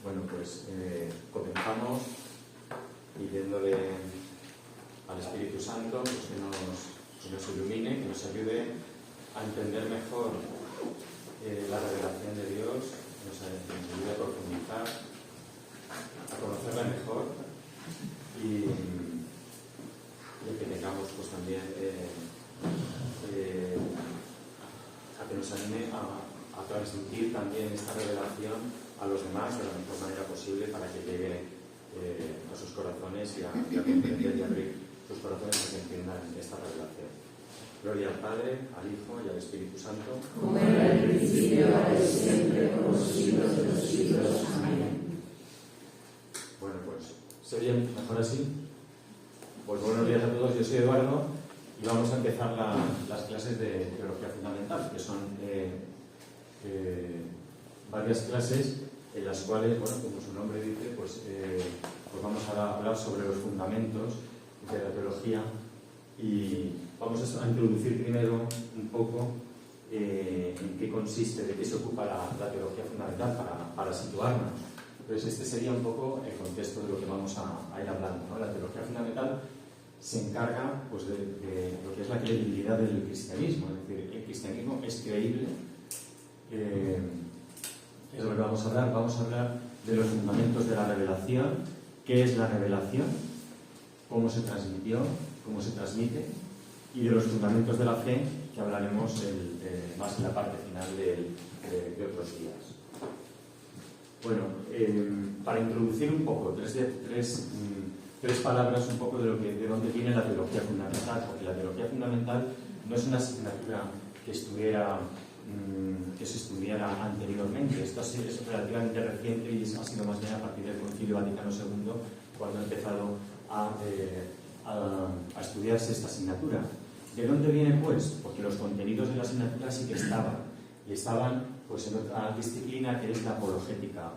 Bueno, pues comenzamos pidiéndole al Espíritu Santo pues, que nos ilumine, que nos ayude a entender mejor la revelación de Dios, que nos ayude a profundizar, a conocerla mejor y que tengamos pues también a que nos anime a transmitir también esta revelación a los demás de la mejor manera posible para que llegue a sus corazones y a comprender y abrir sus corazones a que entiendan esta revelación. Gloria al Padre, al Hijo y al Espíritu Santo. Como era al principio, ahora y siempre, por los siglos de los siglos. Amén. Bueno, pues sería mejor así. Pues buenos días a todos, yo soy Eduardo y vamos a empezar las clases de Teología Fundamental, que son varias clases en las cuales, bueno, como su nombre dice, pues vamos a hablar sobre los fundamentos de la teología y vamos a introducir primero un poco en qué consiste, de qué se ocupa la teología fundamental para situarnos. Entonces este sería un poco el contexto de lo que vamos a ir hablando, ¿no? La teología fundamental se encarga pues, de lo que es la credibilidad del cristianismo, es decir, el cristianismo es creíble. Es lo que vamos a hablar. Vamos a hablar de los fundamentos de la revelación, qué es la revelación, cómo se transmitió, cómo se transmite, y de los fundamentos de la fe, que hablaremos más en la parte final de otros días. Bueno, para introducir un poco, tres palabras un poco de dónde viene la teología fundamental, porque la teología fundamental no es una asignatura que se estudiara anteriormente. Esto es relativamente reciente y ha sido más bien a partir del Concilio Vaticano II cuando ha empezado a estudiarse esta asignatura. ¿De dónde viene, pues? Porque los contenidos de la asignatura sí que estaban, y estaban pues, en otra disciplina que es la apologética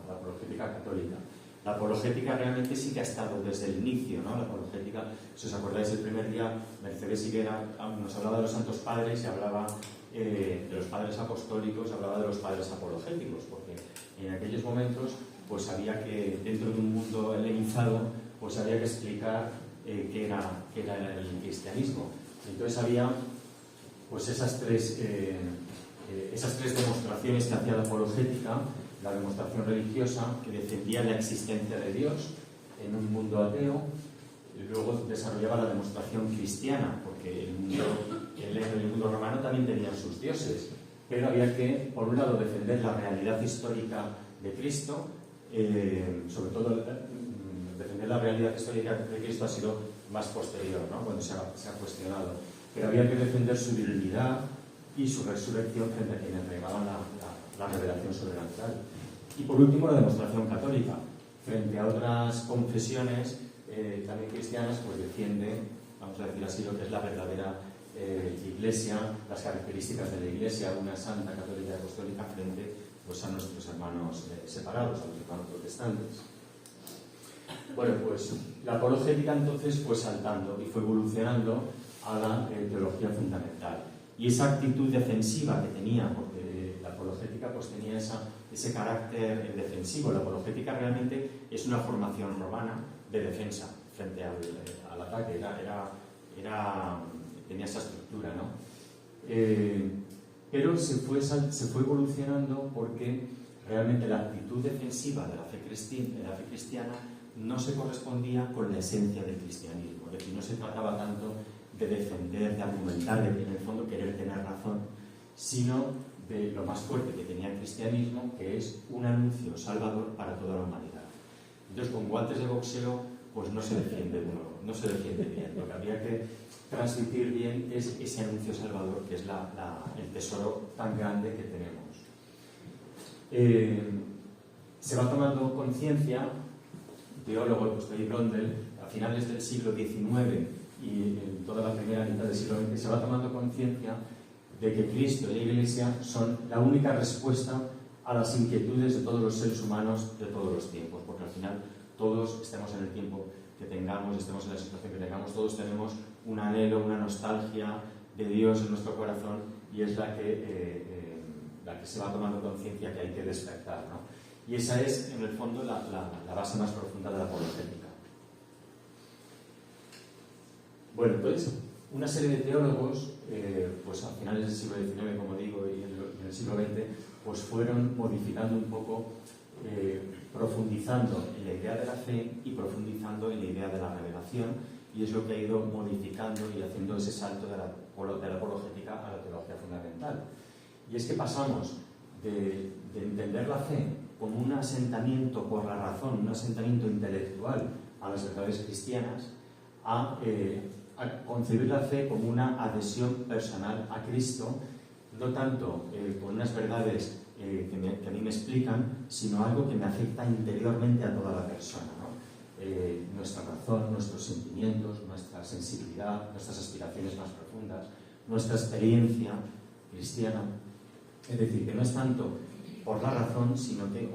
católica. La apologética realmente sí que ha estado desde el inicio, ¿no? La apologética, si os acordáis, el primer día Mercedes Higuera nos hablaba de los santos padres y hablaba de los padres apostólicos, hablaba de los padres apologéticos, porque en aquellos momentos pues había que, dentro de un mundo helenizado, pues había que explicar qué era el cristianismo. Entonces había pues esas tres demostraciones que hacía la apologética: la demostración religiosa, que defendía la existencia de Dios en un mundo ateo, y luego desarrollaba la demostración cristiana, porque el mundo romano también tenía sus dioses, pero había que, por un lado, defender la realidad histórica de Cristo, sobre todo defender la realidad histórica de Cristo ha sido más posterior, ¿no? Cuando se ha cuestionado, pero había que defender su divinidad y su resurrección frente a quienes negaban la revelación sobrenatural. Y por último, la demostración católica. Frente a otras confesiones también cristianas, pues defiende, vamos a decir así, lo que es la verdadera Iglesia, las características de la Iglesia, una santa, católica y apostólica, frente pues, a nuestros hermanos separados, a los hermanos protestantes. Bueno, pues la apologética entonces fue saltando y fue evolucionando a la teología fundamental. Y esa actitud defensiva que tenía, porque la apologética pues tenía ese carácter defensivo. La apologética realmente es una formación romana de defensa frente al ataque. Tenía esa estructura, ¿no? Pero se fue evolucionando porque realmente la actitud defensiva de la fe cristiana no se correspondía con la esencia del cristianismo. Es decir, no se trataba tanto de defender, de argumentar, de en el fondo querer tener razón, sino de lo más fuerte que tenía el cristianismo, que es un anuncio salvador para toda la humanidad. Entonces, con guantes de boxeo, pues no se defiende bien. Lo que habría que transmitir bien es ese anuncio salvador, que es el tesoro tan grande que tenemos. Se va tomando conciencia, teólogo, pues Philip Blondel, a finales del siglo XIX y en toda la primera mitad del siglo XX, se va tomando conciencia de que Cristo y la Iglesia son la única respuesta a las inquietudes de todos los seres humanos de todos los tiempos, porque al final todos, estemos en el tiempo que tengamos, estemos en la situación que tengamos, todos tenemos un anhelo, una nostalgia de Dios en nuestro corazón, y es la que se va tomando conciencia que hay que despertar, ¿no? Y esa es, en el fondo, la base más profunda de la apologética. Bueno, entonces, una serie de teólogos, pues a finales del siglo XIX, como digo, y en el siglo XX, pues fueron modificando un poco, profundizando en la idea de la fe y profundizando en la idea de la revelación, y es lo que ha ido modificando y haciendo ese salto de la apologética a la teología fundamental. Y es que pasamos de entender la fe como un asentamiento por la razón, un asentamiento intelectual a las verdades cristianas, a concebir la fe como una adhesión personal a Cristo, no tanto con unas verdades que a mí me explican, sino algo que me afecta interiormente a toda la persona, ¿no? Nuestra razón, nuestros sentimientos, nuestra sensibilidad, nuestras aspiraciones más profundas, nuestra experiencia cristiana. Es decir, que no es tanto por la razón, sino que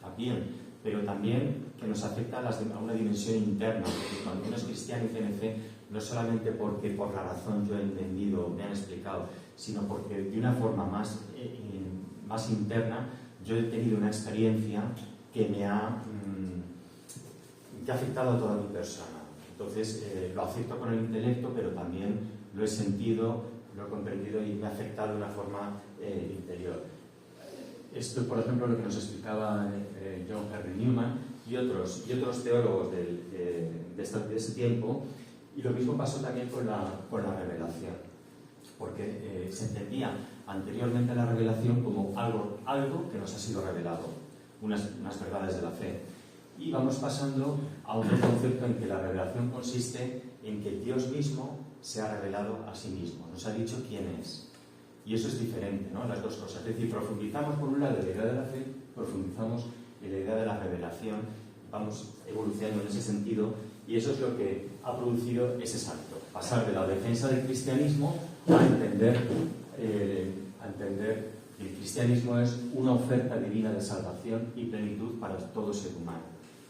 también, pero también que nos afecta a una dimensión interna, porque cuando uno es cristiano y tiene fe, no solamente porque por la razón yo he entendido, me han explicado, sino porque de una forma más interna yo he tenido una experiencia que me ha afectado a toda mi persona. Entonces lo acepto con el intelecto, pero también lo he sentido, lo he comprendido y me ha afectado de una forma interior. Esto, por ejemplo, lo que nos explicaba John Henry Newman y otros teólogos de ese tiempo. Y lo mismo pasó también con la revelación, porque se entendía anteriormente la revelación como algo que nos ha sido revelado, unas verdades de la fe. Y vamos pasando a otro concepto en que la revelación consiste en que Dios mismo se ha revelado a sí mismo, nos ha dicho quién es. Y eso es diferente, ¿no? Las dos cosas. Es decir, profundizamos por un lado en la idea de la fe, profundizamos en la idea de la revelación, vamos evolucionando en ese sentido, y eso es lo que ha producido ese salto, pasar de la defensa del cristianismo a entender que el cristianismo es una oferta divina de salvación y plenitud para todo ser humano,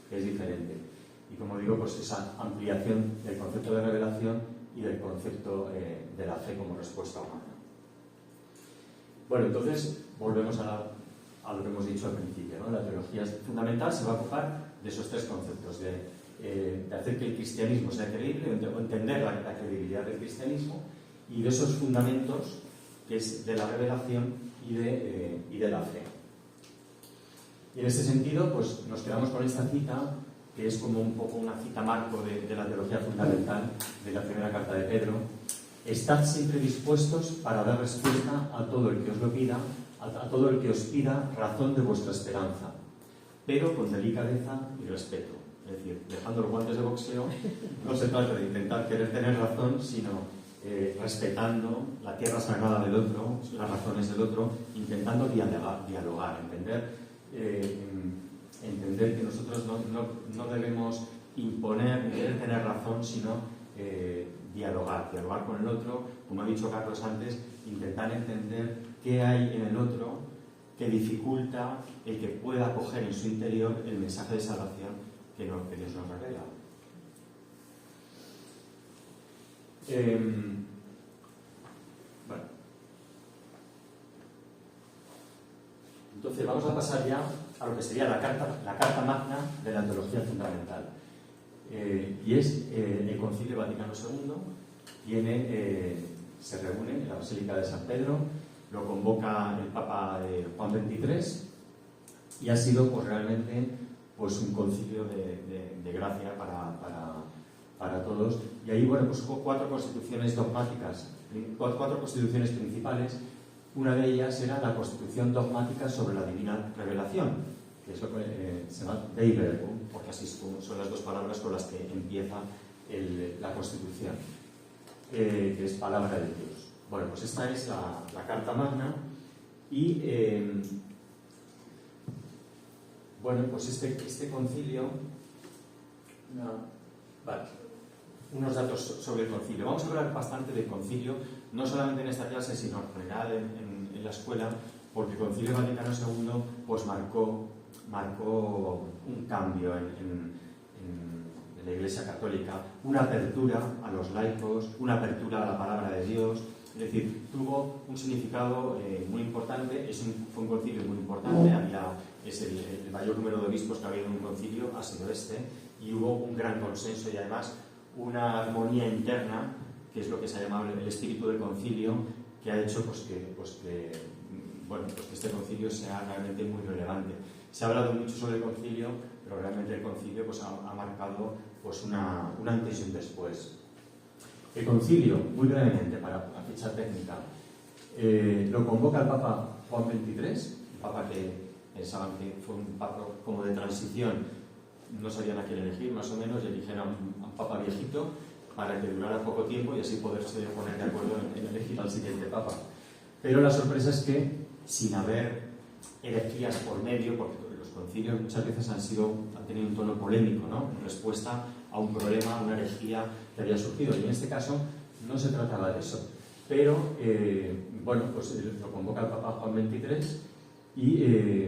que es diferente. Y como digo, pues esa ampliación del concepto de revelación y del concepto de la fe como respuesta humana. Bueno, entonces volvemos a lo que hemos dicho al principio, ¿no? La teología fundamental se va a ocupar de esos tres conceptos, de hacer que el cristianismo sea creíble, o entender la credibilidad del cristianismo, y de esos fundamentos, que es de la revelación y de la fe. Y en este sentido, pues nos quedamos con esta cita, que es como un poco una cita marco de la teología fundamental, de la primera carta de Pedro. Estad siempre dispuestos para dar respuesta a todo el que os lo pida, a todo el que os pida razón de vuestra esperanza, pero con delicadeza y respeto. Es decir, dejando los guantes de boxeo, no se trata de intentar querer tener razón, sino respetando la tierra sagrada del otro, las razones del otro, intentando dialogar, entender que nosotros no debemos imponer ni querer tener razón, sino dialogar con el otro, como ha dicho Carlos antes, intentar entender qué hay en el otro que dificulta el que pueda acoger en su interior el mensaje de salvación que Dios nos revela. Bueno. Entonces vamos a pasar ya a lo que sería la carta magna de la teología fundamental. Y es el Concilio Vaticano II, se reúne en la Basílica de San Pedro, lo convoca el Papa Juan XXIII, y ha sido pues realmente pues un concilio de gracia para todos. Y ahí, bueno, pues hubo cuatro constituciones dogmáticas, cuatro constituciones principales. Una de ellas era la Constitución dogmática sobre la divina revelación, que es lo que se llama Dei Verbum, porque así son las dos palabras con las que empieza la Constitución, que es palabra de Dios. Bueno, pues esta es la Carta Magna, y bueno, pues este concilio, unos datos sobre el concilio. Vamos a hablar bastante del concilio, no solamente en esta clase, sino en general en la escuela, porque el Concilio Vaticano II pues marcó un cambio en la Iglesia Católica, una apertura a los laicos, una apertura a la palabra de Dios, Es decir, tuvo un significado muy importante, fue un concilio muy importante, es el mayor número de obispos que ha habido en un concilio ha sido este, y hubo un gran consenso y además una armonía interna, que es lo que se ha llamado el espíritu del concilio, que ha hecho que este concilio sea realmente muy relevante. Se ha hablado mucho sobre el concilio, pero realmente el concilio ha marcado un antes y un después. El concilio, muy brevemente, para la ficha técnica, lo convoca el Papa Juan XXIII, el Papa que pensaban que fue un Papa como de transición, no sabían a quién elegir, más o menos, y eligieron a un Papa viejito para que durara poco tiempo y así poderse poner de acuerdo en elegir al siguiente Papa. Pero la sorpresa es que, sin haber herejías por medio, porque los concilios muchas veces han tenido un tono polémico, ¿no? En respuesta a un problema, a una herejía que había surgido. Y en este caso no se trataba de eso. Pero, lo convoca el Papa Juan XXIII y,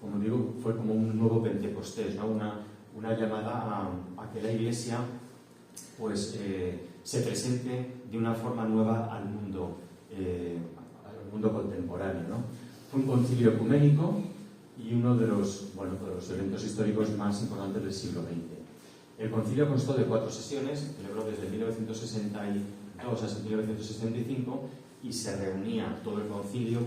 como digo, fue como un nuevo Pentecostés, ¿no? Una llamada a que la Iglesia se presente de una forma nueva al mundo contemporáneo, ¿no? Fue un concilio ecuménico y uno de los eventos históricos más importantes del siglo XX. El concilio constó de 4 sesiones, celebró desde 1962 hasta 1965 y se reunía todo el concilio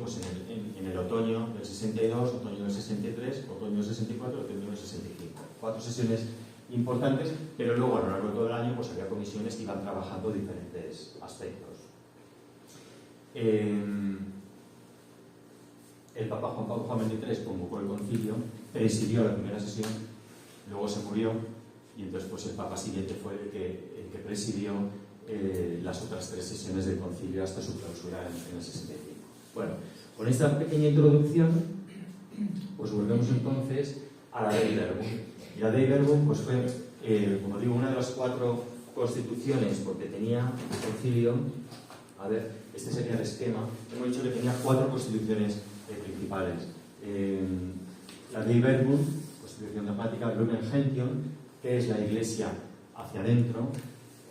en el otoño del 62, otoño del 63, otoño del 64, otoño del 65. 4 sesiones importantes, pero luego a lo largo de todo el año había comisiones que iban trabajando diferentes aspectos. El Papa Juan XXIII convocó el concilio, presidió la primera sesión, luego se murió y entonces el Papa siguiente fue el que presidió las otras 3 sesiones del concilio hasta su clausura en el 65. Bueno, con esta pequeña introducción, volvemos entonces a la Dei Verbum. Y la Dei Verbum fue, como digo, una de las 4 constituciones, porque tenía el concilio, este sería el esquema, hemos dicho que tenía 4 constituciones principales. La Dei Verbum, constitución dogmática, Lumen Gentium, que es la Iglesia hacia adentro,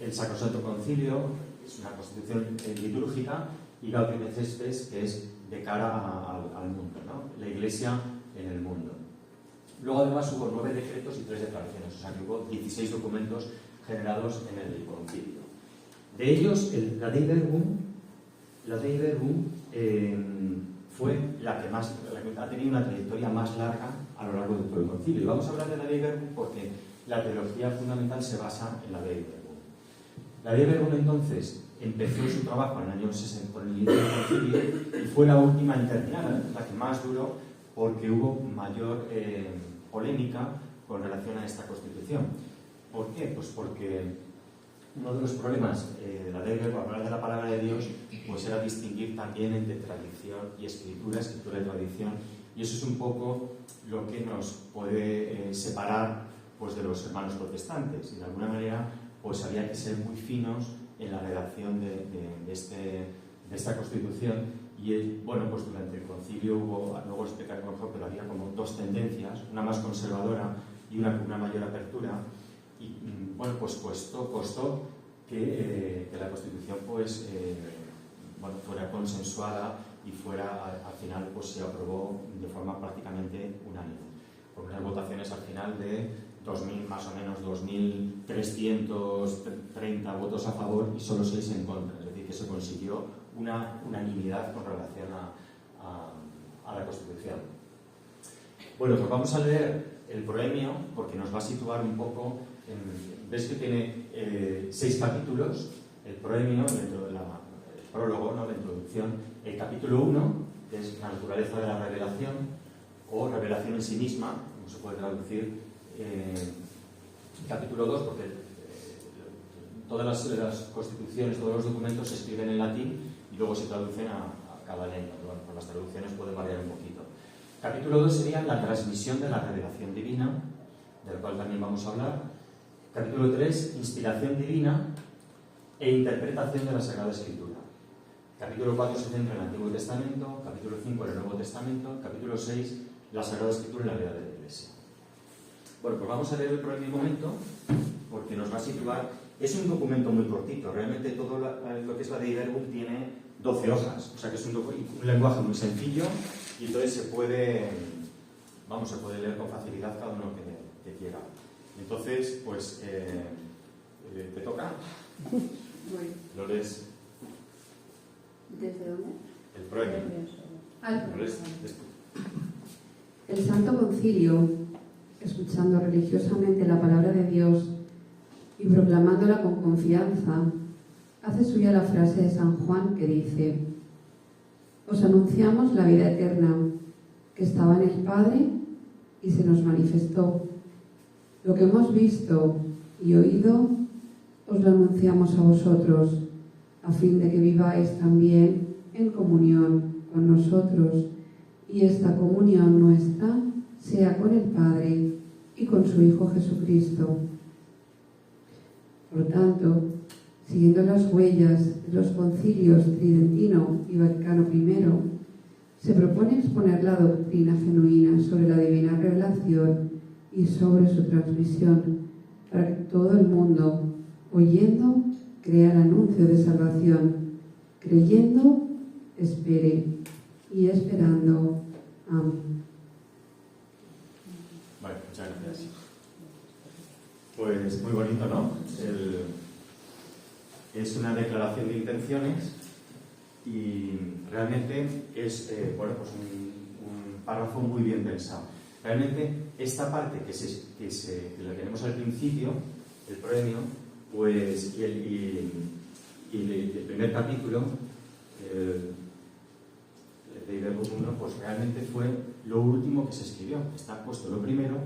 el Sacrosanto Concilio, es una constitución litúrgica, y Gaudium et Spes, que es de cara al mundo, ¿no? La Iglesia en el mundo. Luego además hubo 9 decretos y 3 declaraciones, o sea que hubo 16 documentos generados en el concilio. De ellos, la Dei Verbum fue la que ha tenido una trayectoria más larga a lo largo de todo el concilio. Y vamos a hablar de la Dei Verbum porque la teología fundamental se basa en la Dei Verbum. La Dei Verbum entonces empezó su trabajo en el año 60 con el inicio del concilio y fue la última en terminar, la que más duró porque hubo mayor polémica con relación a esta constitución. ¿Por qué? Pues porque uno de los problemas de la Dei Verbum, hablar de la palabra de Dios, era distinguir también entre tradición y escritura y tradición, y eso es un poco lo que nos puede separar de los hermanos protestantes, y de alguna manera había que ser muy finos en la redacción de esta constitución, y durante el concilio luego explicaré mejor, pero había como 2 tendencias, una más conservadora y una con una mayor apertura, y costó que la constitución fuera consensuada y al final se aprobó de forma prácticamente unánime, con unas votaciones al final de 2.000, más o menos 2.330 votos a favor y solo 6 en contra, es decir, que se consiguió una unanimidad con relación a la Constitución. Bueno, pues vamos a leer el proemio porque nos va a situar un poco ves que tiene 6 capítulos, el proemio, dentro del prólogo, ¿no? La introducción, el capítulo 1, que es la naturaleza de la revelación o revelación en sí misma, como se puede traducir, capítulo 2, porque todas las constituciones, todos los documentos se escriben en latín y luego se traducen a cada lengua. Bueno, pues las traducciones pueden variar un poquito. Capítulo 2 sería la transmisión de la revelación divina, del cual también vamos a hablar. Capítulo 3, inspiración divina e interpretación de la Sagrada Escritura. Capítulo 4 se centra en el Antiguo Testamento, capítulo 5 en el Nuevo Testamento, capítulo 6 la Sagrada Escritura en la vida de la Iglesia. Bueno, pues vamos a leer el proemio un momento porque nos va a situar Es un documento muy cortito, realmente todo lo que es la Dei Verbum tiene 12 hojas, o sea que es un lenguaje muy sencillo y entonces se puede leer con facilidad cada uno que quiera. Entonces, pues, ¿te toca? ¿Lo lees? ¿Desde dónde? El proemio. ¿Lo lees? El Santo Concilio, escuchando religiosamente la palabra de Dios y proclamándola con confianza, hace suya la frase de San Juan que dice: os anunciamos la vida eterna, que estaba en el Padre y se nos manifestó. Lo que hemos visto y oído os lo anunciamos a vosotros, a fin de que viváis también en comunión con nosotros, y esta comunión nuestra sea con el Padre y con su Hijo Jesucristo. Por tanto, siguiendo las huellas de los concilios Tridentino y Vaticano I, se propone exponer la doctrina genuina sobre la divina revelación y sobre su transmisión, para que todo el mundo, oyendo, crea el anuncio de salvación, creyendo, espere, y esperando, amén. Vale, muchas gracias. Pues muy bonito, ¿no? Es una declaración de intenciones y realmente es bueno, pues un párrafo muy bien pensado. Realmente esta parte que la tenemos al principio, el proemio, pues, y el primer capítulo, de Verbum 1, pues realmente fue lo último que se escribió. Está puesto lo primero,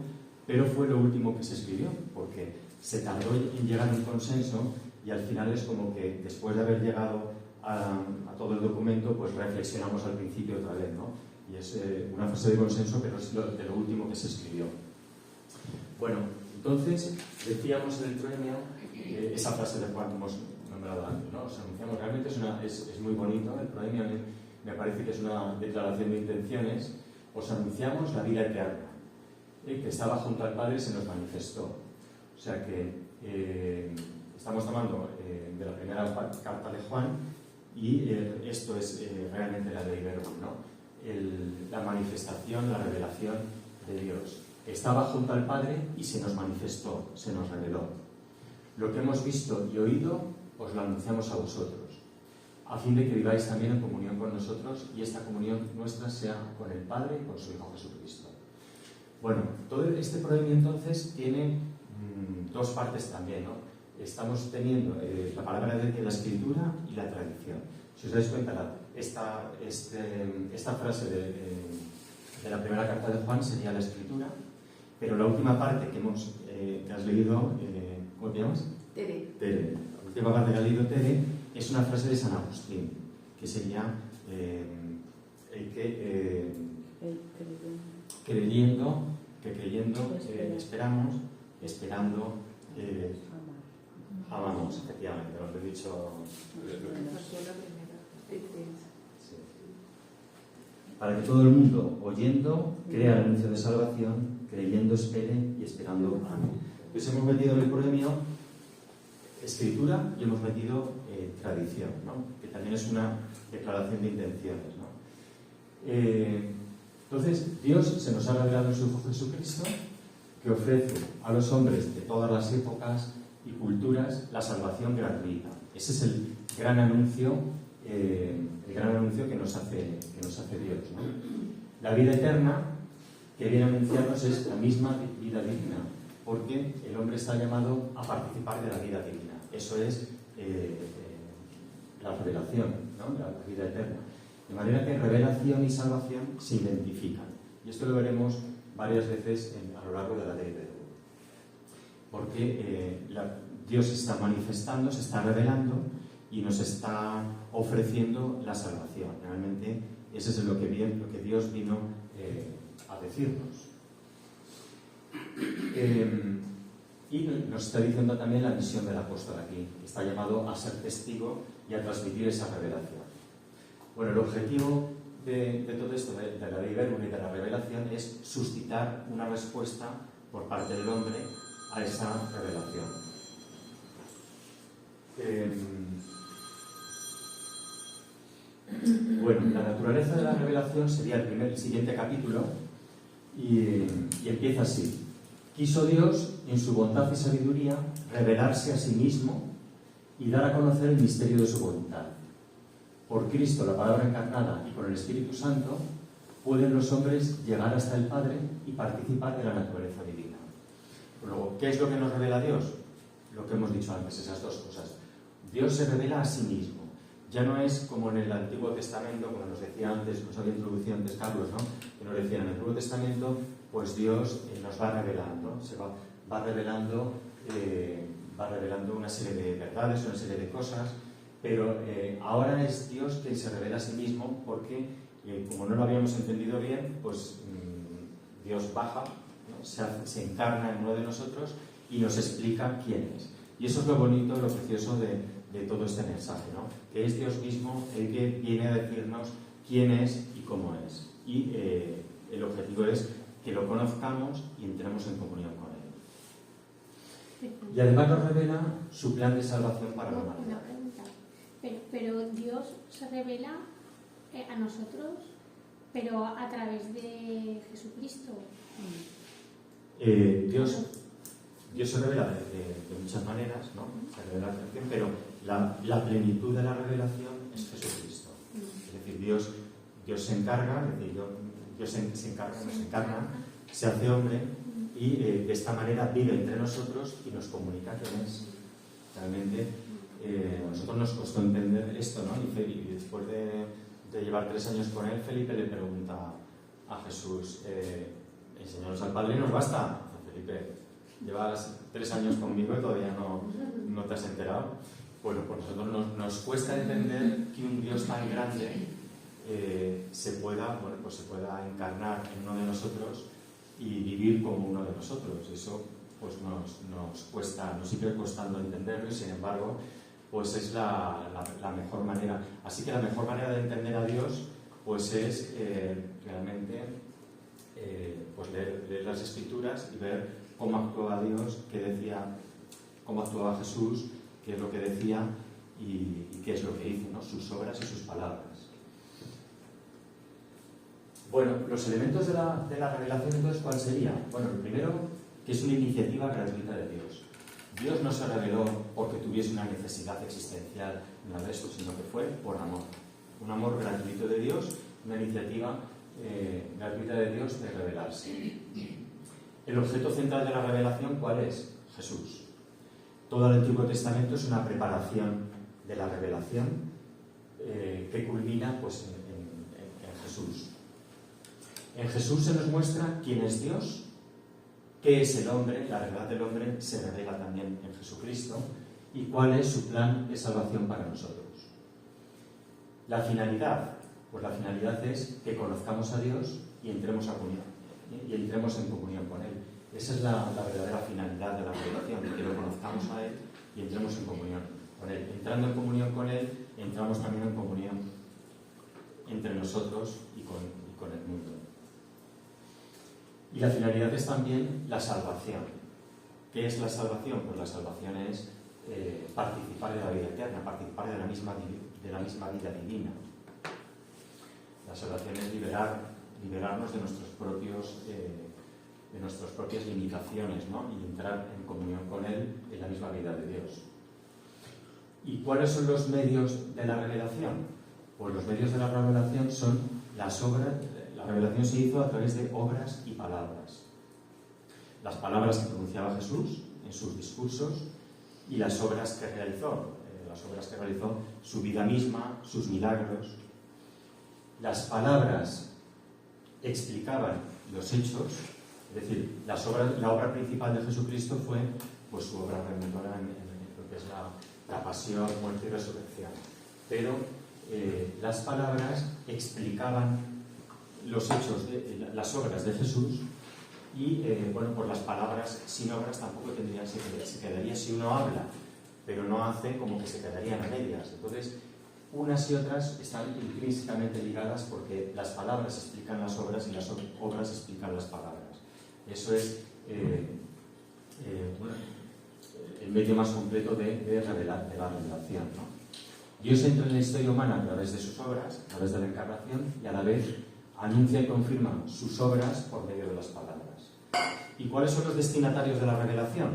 pero fue lo último que se escribió, porque se tardó en llegar a un consenso y al final es como que después de haber llegado a todo el documento, pues reflexionamos al principio otra vez, ¿no? Y es una fase de consenso, pero es de lo último que se escribió. Bueno, entonces decíamos en el proemio esa frase de Juan que hemos nombrado antes, ¿no? Os anunciamos, realmente es muy bonito el proemio. Me parece que es una declaración de intenciones. Os anunciamos la vida eterna, que estaba junto al Padre y se nos manifestó. O sea que estamos tomando de la primera carta de Juan y esto es realmente la Dei Verbum, ¿no? La manifestación, la revelación de Dios. Estaba junto al Padre y se nos manifestó, se nos reveló. Lo que hemos visto y oído os lo anunciamos a vosotros, a fin de que viváis también en comunión con nosotros y esta comunión nuestra sea con el Padre y con su Hijo Jesucristo. Bueno, todo este proemio entonces tiene dos partes también, ¿no? Estamos teniendo la palabra de la Escritura y la tradición. Si os dais cuenta, esta frase de la primera carta de Juan sería la Escritura, pero la última parte que has leído, ¿cómo te llamas? Tere. La última parte que ha leído Tere es una frase de San Agustín, que sería creyendo, esperamos, esperando, amamos, efectivamente, lo he dicho. Sí. Para que todo el mundo, oyendo, crea el anuncio de salvación, creyendo, espere y esperando, amén. Entonces hemos metido en el proemio Escritura y hemos metido tradición, ¿no? Que también es una declaración de intenciones, ¿no? Entonces, Dios se nos ha revelado en su Hijo Jesucristo, que ofrece a los hombres de todas las épocas y culturas la salvación gratuita. Ese es el gran anuncio que nos hace Dios, ¿no? La vida eterna que viene a anunciarnos es la misma vida divina, porque el hombre está llamado a participar de la vida divina. Eso es la revelación, ¿no? La vida eterna. De manera que revelación y salvación se identifican. Y esto lo veremos varias veces a lo largo de la Dei Verbum. Porque Dios se está manifestando, se está revelando y nos está ofreciendo la salvación. Realmente eso es lo que Dios vino a decirnos. Y nos está diciendo también la misión del apóstol aquí, que está llamado a ser testigo y a transmitir esa revelación. Bueno, el objetivo de todo esto, de la Dei Verbum y de la revelación, es suscitar una respuesta por parte del hombre a esa revelación. Bueno, la naturaleza de la revelación sería el siguiente capítulo y empieza así. Quiso Dios, en su bondad y sabiduría, revelarse a sí mismo y dar a conocer el misterio de su voluntad. Por Cristo, la palabra encarnada, y por el Espíritu Santo, pueden los hombres llegar hasta el Padre y participar de la naturaleza divina. Luego, ¿qué es lo que nos revela Dios? Lo que hemos dicho antes, esas dos cosas. Dios se revela a sí mismo. Ya no es como en el Antiguo Testamento, como nos decía antes, nos había introducido antes Carlos, ¿no? Que nos decía en el Antiguo Testamento, pues Dios nos va revelando, va revelando una serie de verdades, una serie de cosas, pero ahora es Dios quien se revela a sí mismo porque, como no lo habíamos entendido bien, pues Dios baja, ¿no? se encarna en uno de nosotros y nos explica quién es. Y eso es lo bonito, lo precioso de todo este mensaje, ¿no? Que es Dios mismo el que viene a decirnos quién es y cómo es. Y el objetivo es que lo conozcamos y entremos en comunión con Él. Y además nos revela su plan de salvación para la humanidad. Una pregunta. Pero Dios se revela a nosotros, pero a través de Jesucristo. Dios se revela de muchas maneras, ¿no? Se revela la creación, pero la plenitud de la revelación es Jesucristo. Es decir, Dios se encarga, es decir, Dios se encarga, nos encarna, se hace hombre y de esta manera vive entre nosotros y nos comunica quién es. Realmente a nosotros nos costó entender esto, ¿no? Y después de llevar 3 años con él, Felipe le pregunta a Jesús, enseñarnos al Padre y nos basta. Felipe, llevas 3 años conmigo y todavía no te has enterado. Bueno, pues nosotros nos cuesta entender que un Dios tan grande se pueda encarnar en uno de nosotros y vivir como uno de nosotros. Eso pues nos cuesta, nos sigue costando entenderlo y sin embargo pues es la mejor manera. Así que la mejor manera de entender a Dios pues es realmente pues leer las Escrituras y ver cómo actuaba Dios, cómo actuaba Jesús, qué es lo que decía y qué es lo que hizo, ¿no? Sus obras y sus palabras. Bueno, los elementos de la revelación entonces, ¿cuál sería? Bueno, el primero, que es una iniciativa gratuita de Dios. Dios no se reveló porque tuviese una necesidad existencial, nada de esto, sino que fue por amor. Un amor gratuito de Dios, una iniciativa gratuita de Dios de revelarse. El objeto central de la revelación, ¿cuál es? Jesús. Todo el Antiguo Testamento es una preparación de la revelación que culmina pues, en Jesús. En Jesús se nos muestra quién es Dios, qué es el hombre, la verdad del hombre se revela también en Jesucristo y cuál es su plan de salvación para nosotros. La finalidad, pues la finalidad es que conozcamos a Dios y entremos en comunión con Él. Esa es la verdadera finalidad de la revelación, que lo conozcamos a Él y entremos en comunión con Él. Entrando en comunión con Él, entramos también en comunión entre nosotros y con el mundo. Y la finalidad es también la salvación. ¿Qué es la salvación? Pues la salvación es participar de la vida eterna, participar de la misma vida divina. La salvación es liberarnos de nuestras propias limitaciones, ¿no? Y entrar en comunión con Él en la misma vida de Dios. ¿Y cuáles son los medios de la revelación? Pues los medios de la revelación son las obras. La revelación se hizo a través de obras y palabras. Las palabras que pronunciaba Jesús en sus discursos y las obras que realizó. Su vida misma, sus milagros. Las palabras explicaban los hechos, es decir, la obra principal de Jesucristo fue pues, su obra redentora en lo que es la pasión, muerte y resurrección. Pero las palabras explicaban los hechos, las obras de Jesús y, pues las palabras sin obras tampoco se quedaría si uno habla, pero no hace como que se quedarían a medias. Entonces, unas y otras están intrínsecamente ligadas porque las palabras explican las obras y las obras explican las palabras. Eso es el medio más completo de la revelación, ¿no? Dios entra en la historia humana a través de sus obras, a través de la encarnación, y a la vez anuncia y confirma sus obras por medio de las palabras. ¿Y cuáles son los destinatarios de la revelación?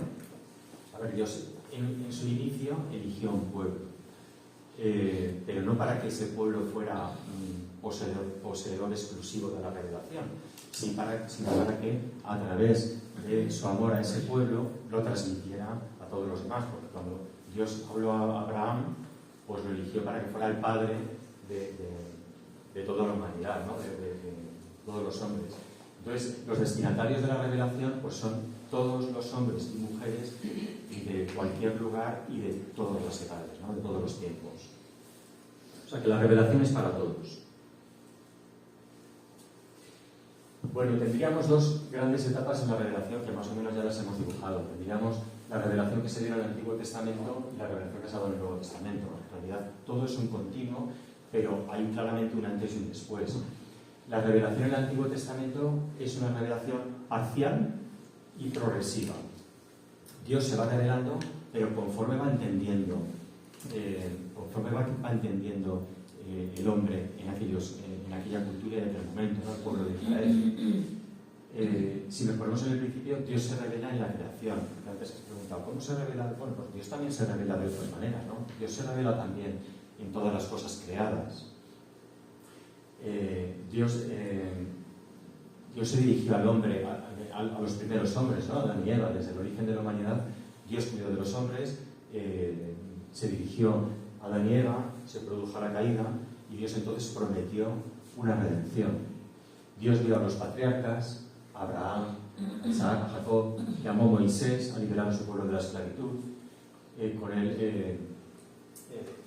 A ver, Dios en su inicio eligió un pueblo, pero no para que ese pueblo fuera poseedor exclusivo de la revelación, sino para que a través de su amor a ese pueblo lo transmitiera a todos los demás, porque cuando Dios habló a Abraham, pues lo eligió para que fuera el padre de toda la humanidad, ¿no? de todos los hombres. Entonces, los destinatarios de la revelación pues son todos los hombres y mujeres de cualquier lugar y de todas las edades, ¿no? De todos los tiempos. O sea que la revelación es para todos. Bueno, tendríamos dos grandes etapas en la revelación que más o menos ya las hemos dibujado. Tendríamos la revelación que se dio en el Antiguo Testamento y la revelación que se ha dado en el Nuevo Testamento. En realidad todo es un continuo, pero hay claramente un antes y un después. La revelación en el Antiguo Testamento es una revelación parcial y progresiva. Dios se va revelando, pero conforme va entendiendo el hombre en aquella cultura y en aquel momento, ¿no? El pueblo de Israel. Si nos ponemos en el principio, Dios se revela en la creación. Antes has preguntado, ¿cómo se revela? Bueno, pues Dios también se revela de otras maneras, ¿no? Dios se revela también en todas las cosas creadas. Dios se dirigió al hombre, a los primeros hombres, ¿no? Adán y Eva, desde el origen de la humanidad. Dios cuidó de los hombres, se dirigió a Adán y Eva, se produjo la caída y Dios entonces prometió una redención. Dios dio a los patriarcas, a Abraham, a Isaac, a Jacob, llamó a Moisés a liberar a su pueblo de la esclavitud. Con él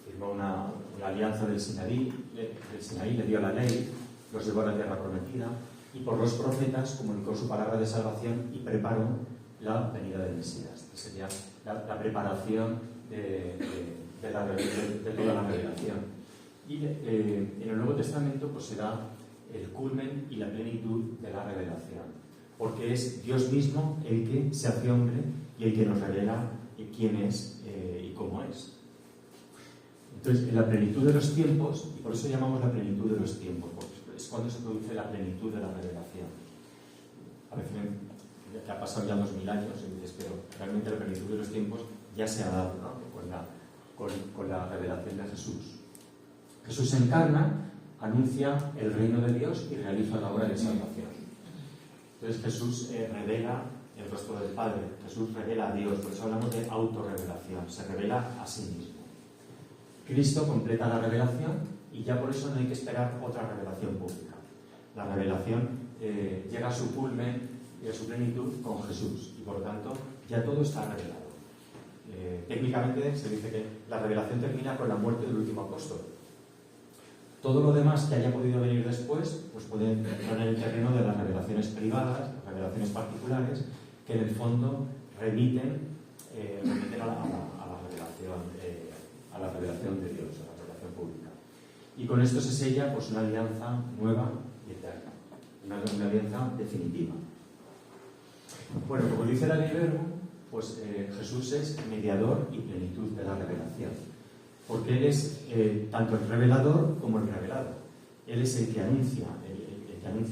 firmó una alianza del Sinaí, le dio la ley, los llevó a la tierra prometida y por los profetas comunicó su palabra de salvación y preparó la venida del Mesías. Que sería la preparación de toda la revelación. Y en el Nuevo Testamento pues se da el culmen y la plenitud de la revelación, porque es Dios mismo el que se hace hombre y el que nos revela quién es y cómo es. Entonces, en la plenitud de los tiempos, y por eso llamamos la plenitud de los tiempos, porque es cuando se produce la plenitud de la revelación. Parece que ha pasado ya 2000 años, y dices, pero realmente la plenitud de los tiempos ya se ha dado, ¿no? con la revelación de Jesús. Jesús se encarna, anuncia el reino de Dios y realiza la obra de salvación. Entonces Jesús revela el rostro del Padre, Jesús revela a Dios, por eso hablamos de autorrevelación, se revela a sí mismo. Cristo completa la revelación y ya por eso no hay que esperar otra revelación pública. La revelación llega a su culmen y a su plenitud con Jesús y por lo tanto ya todo está revelado. Técnicamente se dice que la revelación termina con la muerte del último apóstol. Todo lo demás que haya podido venir después pues puede entrar en el terreno de las revelaciones privadas, las revelaciones particulares, que en el fondo remiten a la revelación de Dios, a la revelación pública. Y con esto se sella pues, una alianza nueva y eterna, una alianza definitiva. Bueno, como dice la ley Verbo, pues Jesús es mediador y plenitud de la revelación, porque Él es tanto el revelador como el revelado. Él es el que anuncia,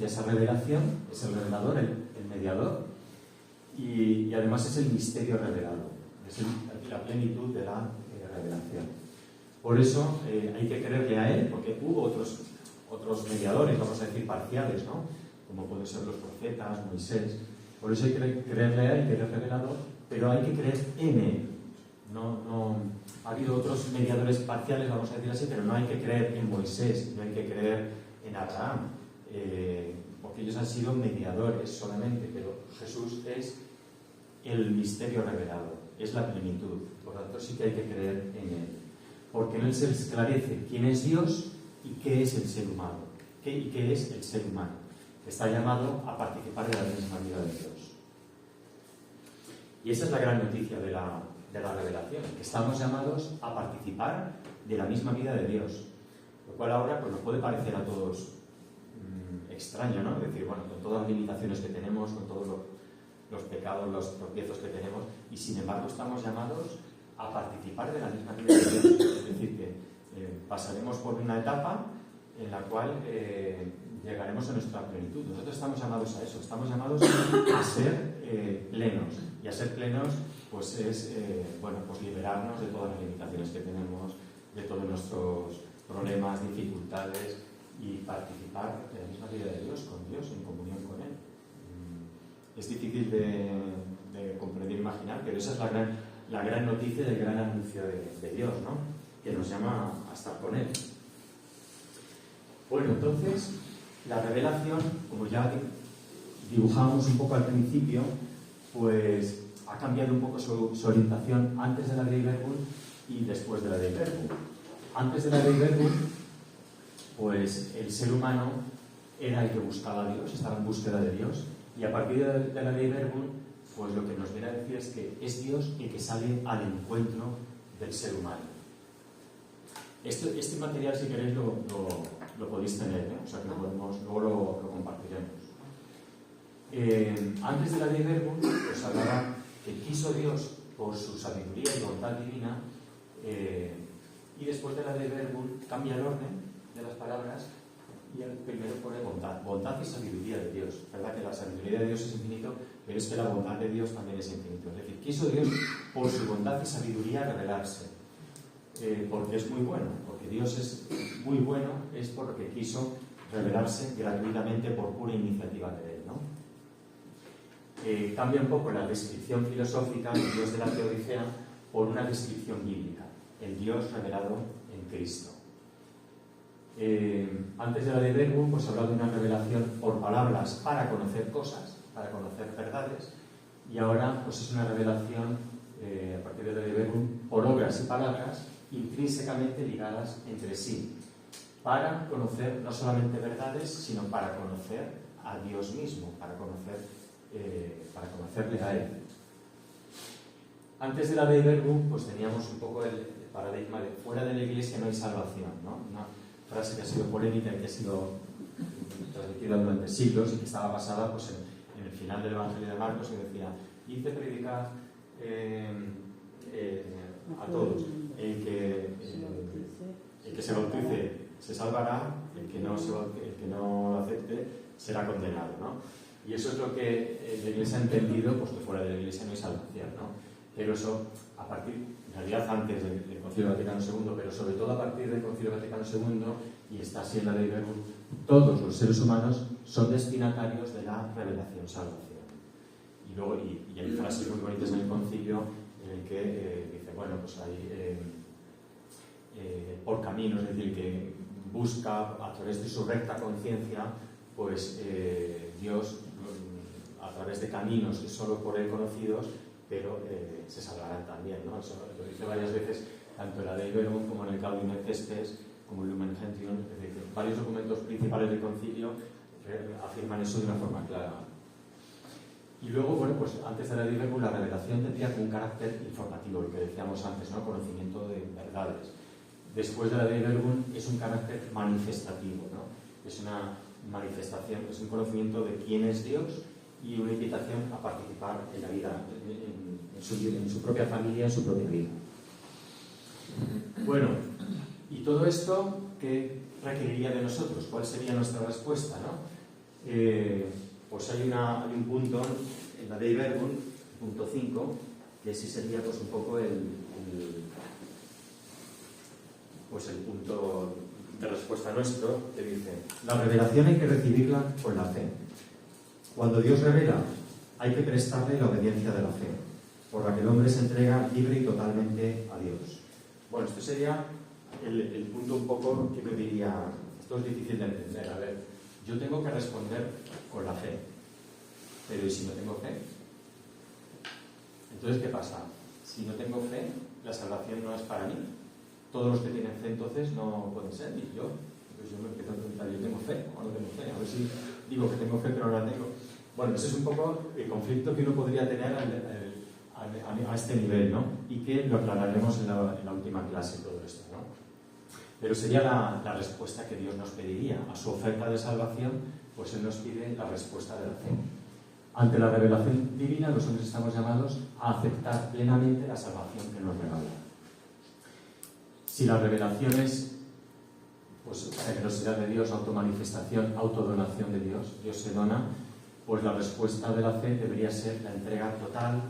esa revelación, es el revelador, el mediador, y además es el misterio revelado, es la plenitud de la revelación. Por eso hay que creerle a Él, porque hubo otros mediadores, vamos a decir parciales, ¿no? Como pueden ser los profetas, Moisés. Por eso hay que creerle a Él, que es el revelador, pero hay que creer en Él. No, ha habido otros mediadores parciales, vamos a decir así, pero no hay que creer en Moisés, no hay que creer en Abraham, porque ellos han sido mediadores solamente, pero Jesús es el misterio revelado, es la plenitud, por lo tanto sí que hay que creer en Él, porque en Él se esclarece quién es Dios y qué es el ser humano, qué es el ser humano, que está llamado a participar de la misma vida de Dios. Y esa es la gran noticia de la revelación, que estamos llamados a participar de la misma vida de Dios, lo cual ahora pues, nos puede parecer a todos extraño, ¿no? Es decir, bueno, con todas las limitaciones que tenemos, con todo los pecados, los tropiezos que tenemos, y sin embargo estamos llamados a participar de la misma vida de Dios. Es decir, que pasaremos por una etapa en la cual llegaremos a nuestra plenitud. Nosotros estamos llamados a eso, estamos llamados a ser plenos. Y a ser plenos pues es pues liberarnos de todas las limitaciones que tenemos, de todos nuestros problemas, dificultades, y participar de la misma vida de Dios, con Dios, en comunión con Él. Es difícil de comprender e imaginar, pero esa es la gran noticia del gran anuncio de Dios, ¿no? Que nos llama a estar con Él. Bueno, entonces, la revelación, como ya dibujamos un poco al principio, pues ha cambiado un poco su orientación antes de la Dei Verbum y después de la Dei Verbum. Antes de la Dei Verbum, pues el ser humano era el que buscaba a Dios, estaba en búsqueda de Dios, y a partir de la Dei Verbum, pues lo que nos viene a decir es que es Dios el que sale al encuentro del ser humano. Este material, si queréis, lo podéis tener, o sea que luego lo compartiremos. Antes de la Dei Verbum, os hablaba que quiso Dios, por su sabiduría y bondad divina, y después de la Dei Verbum cambia el orden de las palabras, y el primero pone bondad y sabiduría de Dios. ¿Verdad que la sabiduría de Dios es infinito, pero es que la bondad de Dios también es infinito? Es decir, quiso Dios, por su bondad y sabiduría, revelarse. Porque es muy bueno, porque Dios es muy bueno, es porque quiso revelarse gratuitamente por pura iniciativa de Él, ¿no? Cambia un poco la descripción filosófica del Dios de la Teodicea por una descripción bíblica, el Dios revelado en Cristo. Antes de la Dei Verbum, pues hablaba de una revelación por palabras para conocer cosas, para conocer verdades, y ahora pues es una revelación a partir de la Dei Verbum por obras y palabras intrínsecamente ligadas entre sí, para conocer no solamente verdades, sino para conocer a Dios mismo, para conocerle a Él. Antes de la Dei Verbum, pues teníamos un poco el paradigma de fuera de la Iglesia no hay salvación, ¿no? Una frase que ha sido polémica y que ha sido transmitida durante siglos y que estaba basada pues, en el final del Evangelio de Marcos, que decía: hice predicar a todos, el que se bautice se salvará, el que no lo acepte será condenado, ¿no? Y eso es lo que la Iglesia ha entendido, pues que fuera de la Iglesia no hay salvación, ¿no? Pero eso, a partir, en realidad antes del Concilio Vaticano II, pero sobre todo a partir del Concilio Vaticano II, y está así en la Dei Verbum, todos los seres humanos son destinatarios de la revelación salvación. Y luego, y hay frases muy bonitas en el Concilio en el que dice, bueno, pues hay por caminos, es decir, que busca a través de su recta conciencia, pues Dios, a través de caminos que solo por Él conocidos, pero se salvarán también, ¿no? Eso lo dice varias veces, tanto en la Dei Verbum como en el Gaudium et Spes, como el Lumen Gentium, es decir, que varios documentos principales del concilio afirman eso de una forma clara. Y luego, bueno, pues antes de la Dei Verbum, la revelación tendría un carácter informativo, lo que decíamos antes, ¿no? Conocimiento de verdades. Después de la Dei Verbum es un carácter manifestativo, ¿no? Es una manifestación, es un conocimiento de quién es Dios y una invitación a participar en la vida, en su propia familia, en su propia vida. Bueno, y todo esto, ¿qué requeriría de nosotros? ¿Cuál sería nuestra respuesta, no? Pues hay un punto en la Dei Verbum, punto 5, que sí sería pues un poco el punto de respuesta nuestro, que dice: la revelación hay que recibirla con la fe. Cuando Dios revela, hay que prestarle la obediencia de la fe, por la que el hombre se entrega libre y totalmente a Dios. Bueno, esto sería el punto un poco que me diría, esto es difícil de entender. A ver, yo tengo que responder con la fe, pero ¿y si no tengo fe? Entonces, ¿qué pasa? Si no tengo fe, la salvación no es para mí. Todos los que tienen fe entonces no pueden ser, y yo. Entonces yo me empiezo a preguntar, ¿yo tengo fe o no tengo fe? A ver si digo que tengo fe pero no la tengo. Bueno, ese es un poco el conflicto que uno podría tener a este nivel, ¿no? Y que lo aclararemos en la última clase, todo esto, ¿no? Pero sería la respuesta que Dios nos pediría. A su oferta de salvación, pues Él nos pide la respuesta de la fe. Ante la revelación divina, los hombres estamos llamados a aceptar plenamente la salvación que nos regala. Si la revelación es pues, generosidad de Dios, automanifestación, autodonación de Dios, Dios se dona, pues la respuesta de la fe debería ser la entrega total,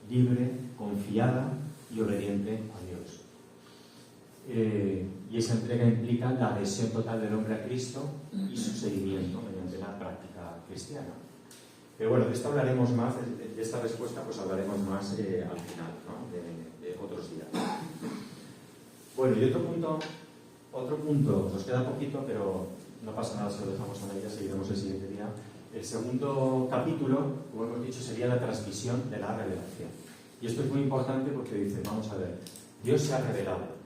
libre, confiada y obediente a Dios. Y esa entrega implica la adhesión total del hombre a Cristo y su seguimiento mediante la práctica cristiana. Pero bueno, de esto hablaremos más, de esta respuesta pues hablaremos más al final, ¿no? de otros días. Bueno, y otro punto, nos queda poquito, pero no pasa nada si lo dejamos a media, seguiremos el siguiente día. El segundo capítulo, como hemos dicho, sería la transmisión de la revelación. Y esto es muy importante porque dice, vamos a ver, Dios se ha revelado.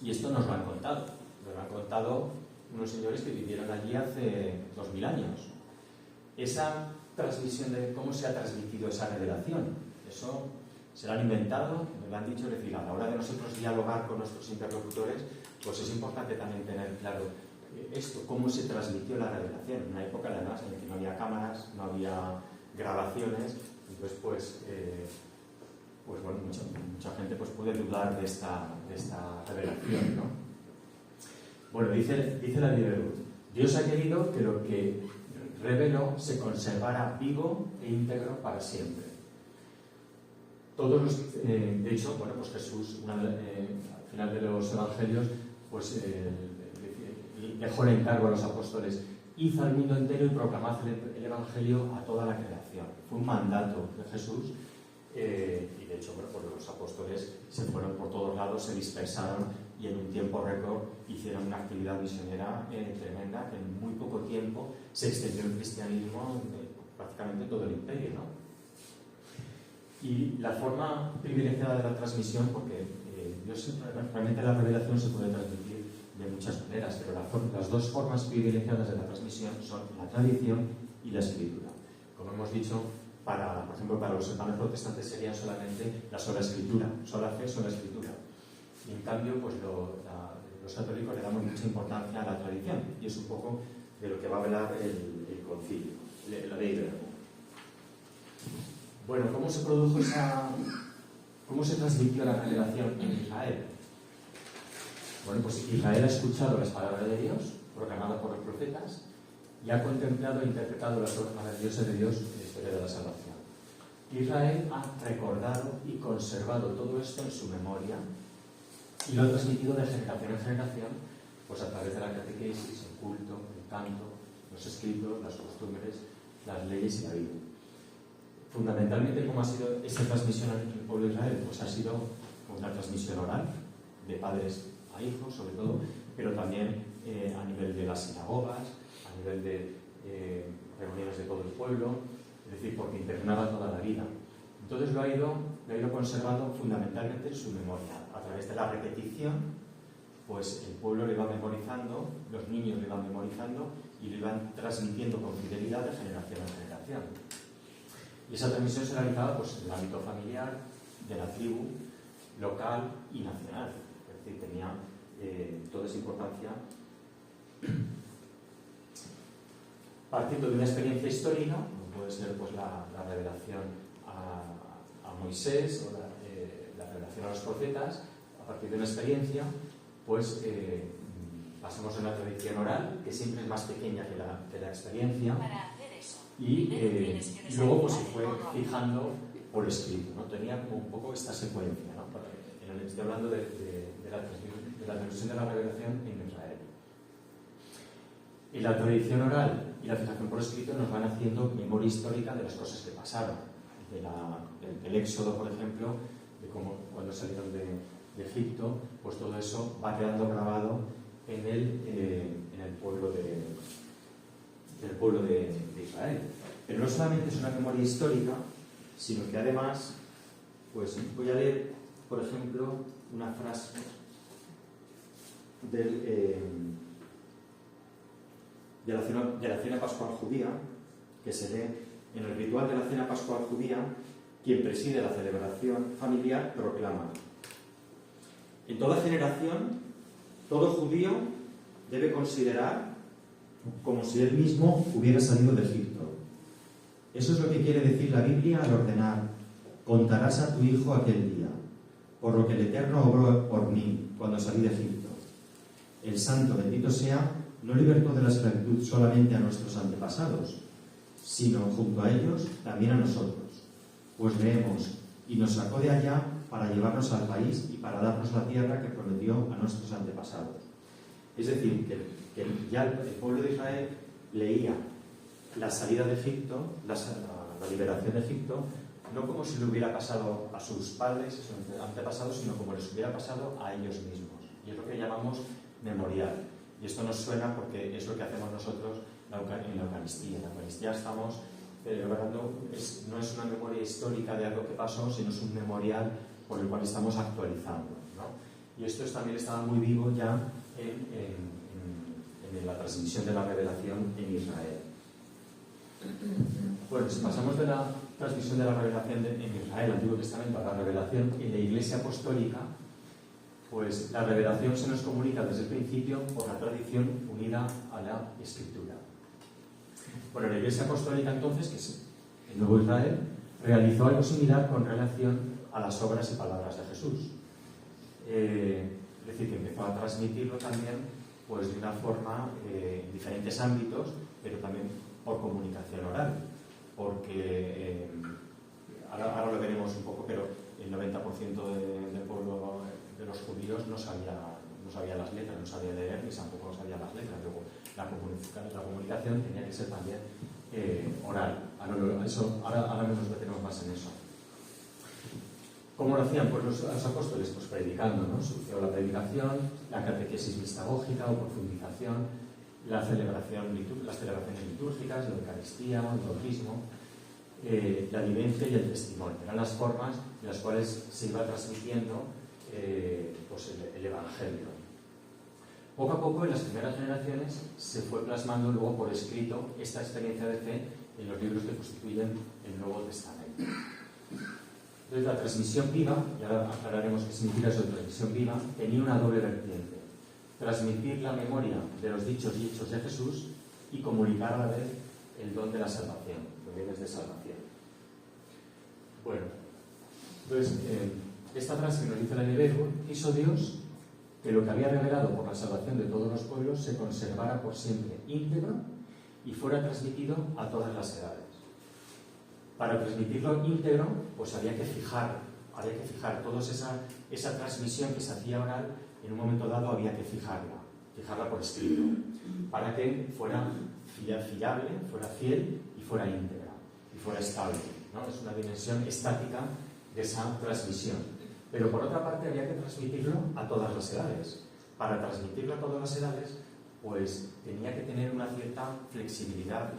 Y esto nos lo han contado unos señores que vivieron allí hace 2000 años. Esa transmisión de cómo se ha transmitido esa revelación, eso se lo han inventado, me lo han dicho, es decir, a la hora de nosotros dialogar con nuestros interlocutores, pues es importante también tener claro esto, cómo se transmitió la revelación, en una época además en la que no había cámaras, no había grabaciones, entonces pues bueno, mucha gente pues puede dudar de esta revelación, ¿no? Bueno, dice la Biblia, Dios ha querido que lo que reveló se conservara vivo e íntegro para siempre. Todos los, de hecho, bueno, pues Jesús, al final de los evangelios, pues dejó el encargo a los apóstoles: id al mundo entero y proclamad el evangelio a toda la creación. Fue un mandato de Jesús. Y de hecho, bueno, pues los apóstoles se fueron por todos lados, se dispersaron y en un tiempo récord hicieron una actividad misionera tremenda, que en muy poco tiempo se extendió el cristianismo prácticamente todo el imperio, ¿no? Y la forma privilegiada de la transmisión, porque realmente la revelación se puede transmitir de muchas maneras, pero las dos formas privilegiadas de la transmisión son la tradición y la escritura. Como hemos dicho, por ejemplo, para los hermanos protestantes sería solamente la sola escritura, sola fe, sola escritura. Y en cambio, pues los católicos le damos mucha importancia a la tradición, y es un poco de lo que va a hablar el concilio, la ley de Nerón. Bueno, ¿cómo se transmitió la revelación en Israel? Bueno, pues Israel ha escuchado las palabras de Dios, proclamadas por los profetas, y ha contemplado e interpretado las obras maravillosas de Dios en la historia de la salvación. Israel ha recordado y conservado todo esto en su memoria y lo ha transmitido de generación en generación, pues a través de la catequesis, el culto, el canto, los escritos, las costumbres, las leyes y la vida. Fundamentalmente, ¿cómo ha sido esta transmisión en el pueblo de Israel? Pues ha sido una transmisión oral, de padres a hijos sobre todo, pero también a nivel de las sinagogas, a nivel de reuniones de todo el pueblo, es decir, porque impregnaba toda la vida. Entonces lo ha ido conservando fundamentalmente en su memoria. A través de la repetición, pues el pueblo le va memorizando, los niños le van memorizando y le van transmitiendo con fidelidad de generación en generación. Y esa transmisión se realizaba pues, en el ámbito familiar, de la tribu, local y nacional. Es decir, tenía toda esa importancia partiendo de una experiencia histórica, como puede ser pues, la revelación a Moisés o la revelación a los profetas. A partir de una experiencia, pues pasamos a una tradición oral, que siempre es más pequeña que la experiencia, y luego pues, se fue fijando por escrito, ¿no? Tenía como un poco esta secuencia, ¿no? Estoy hablando de la transmisión de la revelación en Israel. Y la tradición oral y la fijación por escrito nos van haciendo memoria histórica de las cosas que pasaron, del éxodo, por ejemplo, de cómo cuando salieron de Egipto, pues todo eso va quedando grabado en el pueblo de Israel. Pero no solamente es una memoria histórica, sino que además, pues voy a leer, por ejemplo, una frase de la cena pascual judía, que se lee en el ritual de la cena pascual judía. Quien preside la celebración familiar proclama: en toda generación, todo judío debe considerar como si él mismo hubiera salido de Egipto. Eso es lo que quiere decir la Biblia al ordenar: contarás a tu hijo aquel día, por lo que el Eterno obró por mí cuando salí de Egipto. El Santo, bendito sea, no libertó de la esclavitud solamente a nuestros antepasados, sino junto a ellos también a nosotros. Pues leemos: y nos sacó de allá para llevarnos al país y para darnos la tierra que prometió a nuestros antepasados. Es decir, que ya el pueblo de Israel leía la salida de Egipto, la liberación de Egipto, no como si le hubiera pasado a sus padres, a sus antepasados, sino como les hubiera pasado a ellos mismos. Y es lo que llamamos memorial. Y esto nos suena porque es lo que hacemos nosotros en la Eucaristía. En la Eucaristía estamos celebrando, no es una memoria histórica de algo que pasó, sino es un memorial por el cual estamos actualizando, ¿no? Y esto también estaba muy vivo ya en la transmisión de la revelación en Israel. Bueno, si pasamos de la transmisión de la revelación en Israel, Antiguo Testamento, a la revelación en la Iglesia Apostólica, pues la revelación se nos comunica desde el principio por la tradición unida a la Escritura. Bueno, la Iglesia Apostólica entonces, que es el Nuevo Israel, realizó algo similar con relación a las obras y palabras de Jesús. Es decir, que empezó a transmitirlo también pues, de una forma en diferentes ámbitos, pero también por comunicación oral, porque ahora lo veremos un poco, pero el 90% del pueblo de los judíos no sabía las letras, no sabía leer ni tampoco sabía las letras. Luego la comunicación tenía que ser también oral. Ahora nos metemos más en eso. ¿Cómo lo hacían? Pues los apóstoles, pues predicando, ¿no? Surgió la predicación, la catequesis mistagógica o profundización, las celebraciones litúrgicas, la Eucaristía, el bautismo, la vivencia y el testimonio. Eran las formas en las cuales se iba transmitiendo pues el Evangelio. Poco a poco, en las primeras generaciones, se fue plasmando luego por escrito esta experiencia de fe en los libros que constituyen el Nuevo Testamento. Entonces, la transmisión viva, y ahora aclararemos qué significa eso de transmisión viva, tenía una doble vertiente: transmitir la memoria de los dichos y hechos de Jesús y comunicar a la vez el don de la salvación, los bienes de salvación. Bueno, entonces, esta frase que nos dice la NBV: quiso Dios que lo que había revelado por la salvación de todos los pueblos se conservara por siempre íntegro y fuera transmitido a todas las edades. Para transmitirlo íntegro, pues había que fijar toda esa transmisión que se hacía oral. En un momento dado había que fijarla por escrito, para que fuera fiable, fuera fiel y fuera íntegra, y fuera estable, ¿no? Es una dimensión estática de esa transmisión. Pero por otra parte había que transmitirlo a todas las edades. Para transmitirlo a todas las edades, pues tenía que tener una cierta flexibilidad,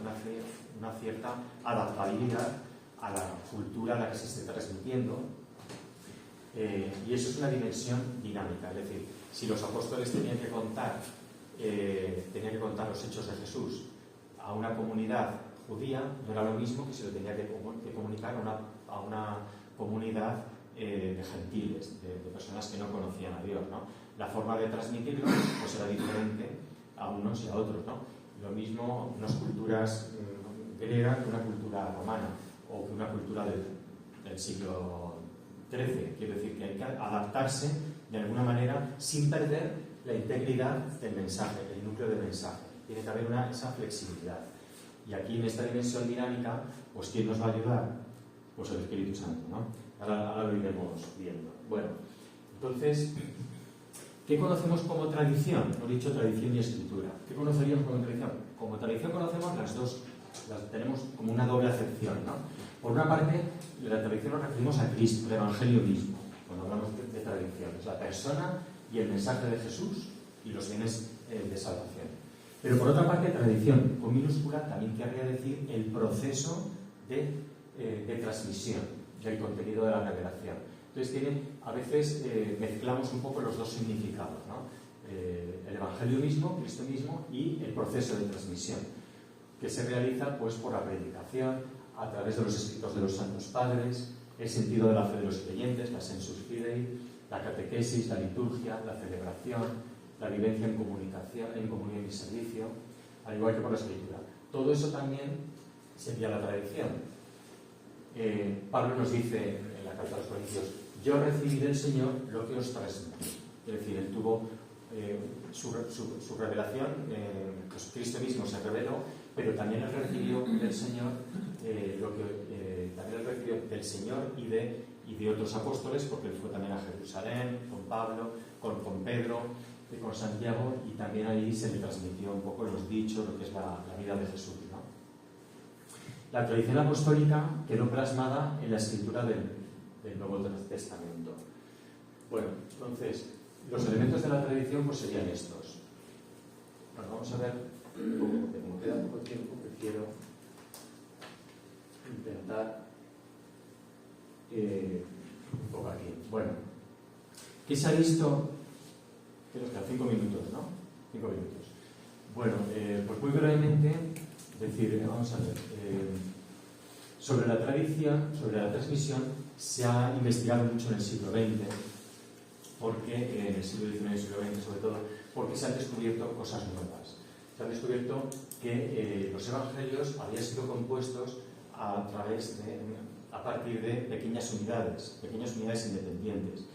una cierta adaptabilidad a la cultura a la que se esté transmitiendo. Y eso es una dimensión dinámica. Es decir, si los apóstoles tenían que contar los hechos de Jesús a una comunidad judía, no era lo mismo que si lo tenía que comunicar a una comunidad de gentiles, de personas que no conocían a Dios, ¿no? La forma de transmitirlo pues era diferente a unos y a otros, ¿no? Lo mismo unas culturas griegas que una cultura romana o que una cultura del siglo XIII. Quiero decir que hay que adaptarse de alguna manera sin perder la integridad del mensaje, el núcleo del mensaje. Tiene que haber esa flexibilidad. Y aquí en esta dimensión dinámica, pues ¿quién nos va a ayudar? Pues el Espíritu Santo, ¿no? Ahora lo iremos viendo. Bueno, entonces, ¿qué conocemos como tradición? Hemos dicho tradición y escritura. ¿Qué conoceríamos como tradición? Como tradición conocemos las dos, tenemos como una doble acepción, ¿no? Por una parte, de la tradición nos referimos a Cristo, al Evangelio mismo, cuando hablamos de tradición. Es la persona y el mensaje de Jesús y los bienes de salvación. Pero por otra parte, tradición con minúscula también querría decir el proceso de transmisión del contenido de la revelación. Entonces a veces mezclamos un poco los dos significados, ¿no? El Evangelio mismo, Cristo mismo, y el proceso de transmisión, que se realiza pues por la predicación, a través de los escritos de los santos padres, el sentido de la fe de los creyentes, la sensus fidei, la catequesis, la liturgia, la celebración, la vivencia en comunión y servicio, al igual que por la escritura. Todo eso también sería la tradición. Pablo nos dice en la carta a los Corintios: yo recibí del Señor lo que os transmití. Es decir, él tuvo su revelación, pues Cristo mismo se reveló, pero también él recibió del Señor también él recibió del Señor y de otros apóstoles, porque él fue también a Jerusalén con Pablo, con Pedro, con Santiago, y también ahí se le transmitió un poco los dichos, lo que es la vida de Jesús, ¿no? La tradición apostólica quedó plasmada en la escritura del Nuevo Testamento. Bueno, entonces, los elementos de la tradición pues serían estos. Bueno, vamos a ver, porque como queda poco tiempo, prefiero intentar un poco aquí. Bueno, ¿qué se ha visto? Que nos quedan 5 minutos, ¿no? 5 minutos. Bueno, pues muy brevemente, decir, vamos a ver, sobre la tradición, sobre la transmisión, se ha investigado mucho en el siglo XX, porque en el siglo XIX y el siglo XX sobre todo, porque se han descubierto cosas nuevas. Se han descubierto que los evangelios habían sido compuestos a partir de pequeñas unidades independientes.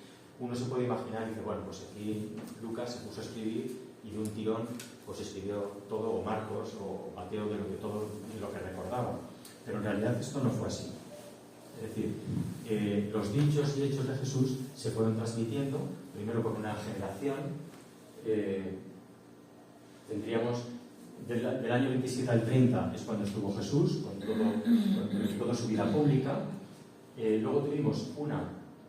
Uno se puede imaginar y dice, bueno, pues aquí Lucas se puso a escribir y de un tirón pues escribió todo, o Marcos o Mateo, de lo que recordaba. Pero en realidad esto no fue así. Es decir, los dichos y hechos de Jesús se fueron transmitiendo, primero por una generación. Tendríamos del año 27 al 30 es cuando estuvo Jesús, con toda su vida pública. Luego tuvimos una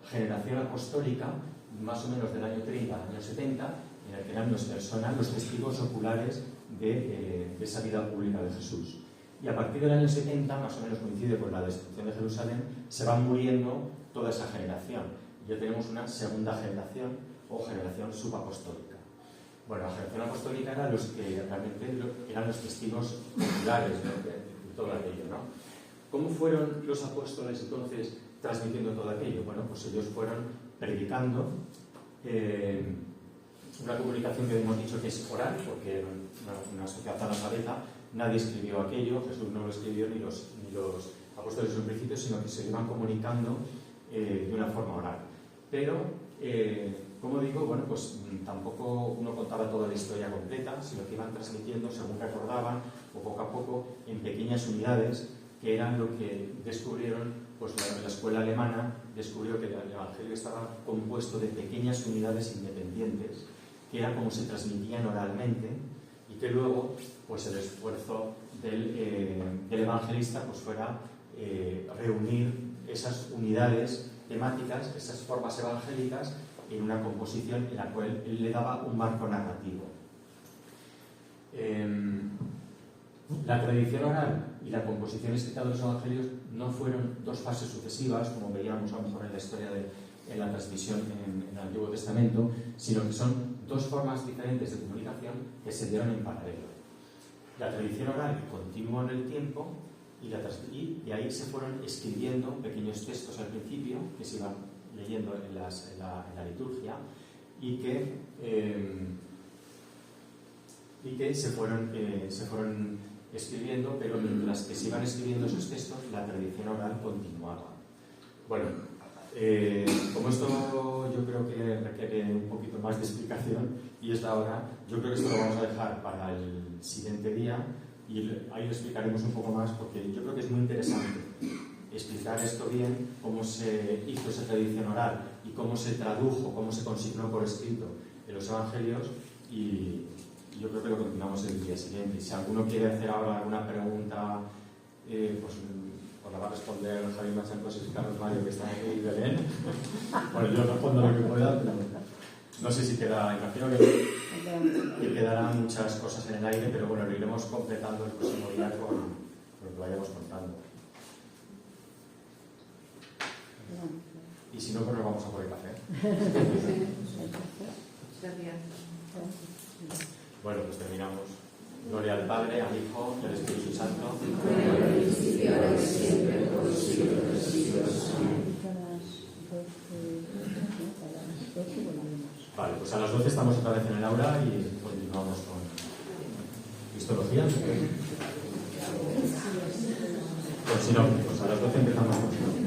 generación apostólica, más o menos del año 30 al año 70, en el que eran los testigos oculares de esa vida pública de Jesús. Y a partir del año 70, más o menos coincide con la destrucción de Jerusalén, se va muriendo toda esa generación. Ya tenemos una segunda generación o generación subapostólica. Bueno, la generación apostólica eran los que realmente eran los testigos oculares de todo aquello, ¿no? ¿Cómo fueron los apóstoles entonces transmitiendo todo aquello? Bueno, pues ellos fueron predicando una comunicación que hemos dicho que es oral, porque era una sociedad analfabeta. Nadie escribió aquello, Jesús no lo escribió ni los apóstoles en un principio, sino que se iban comunicando de una forma oral. Pero, como digo, bueno, pues tampoco uno contaba toda la historia completa, sino que iban transmitiendo según recordaban, o poco a poco, en pequeñas unidades, que eran lo que descubrieron, pues la escuela alemana descubrió que el Evangelio estaba compuesto de pequeñas unidades independientes, que era como se transmitían oralmente, y que luego pues el esfuerzo del evangelista pues fuera reunir esas unidades temáticas, esas formas evangélicas en una composición en la cual él le daba un marco narrativo. La tradición oral y la composición escrita de los evangelios no fueron dos fases sucesivas, como veíamos a lo mejor en la historia en la transmisión en el Antiguo Testamento, sino que son dos formas diferentes de comunicación que se dieron en paralelo. La tradición oral continuó en el tiempo y ahí se fueron escribiendo pequeños textos al principio que se iban leyendo en la liturgia y que se fueron escribiendo, pero mientras que se iban escribiendo esos textos, la tradición oral continuaba. Bueno, como esto yo creo que requiere un poquito más de explicación y es la hora, yo creo que esto lo vamos a dejar para el siguiente día y ahí lo explicaremos un poco más, porque yo creo que es muy interesante explicar esto bien, cómo se hizo esa tradición oral y cómo se tradujo, cómo se consignó por escrito en los evangelios, y yo creo que lo continuamos el día siguiente. Si alguno quiere hacer ahora alguna pregunta, pues la va a responder Javier Machancos y Carlos Mario, que están aquí, y Belén. Bueno, yo respondo lo que pueda, pero no sé si queda, imagino que quedarán muchas cosas en el aire, pero bueno, lo iremos completando el próximo día con lo que vayamos contando. Y si no, pues nos vamos a por el café. Bueno, pues terminamos. Gloria al Padre, al Hijo y al Espíritu Santo. Vale, pues a las 12 estamos otra vez en el aula y continuamos con Cristología. Pues sinópticos, a las 12 empezamos con sinópticos.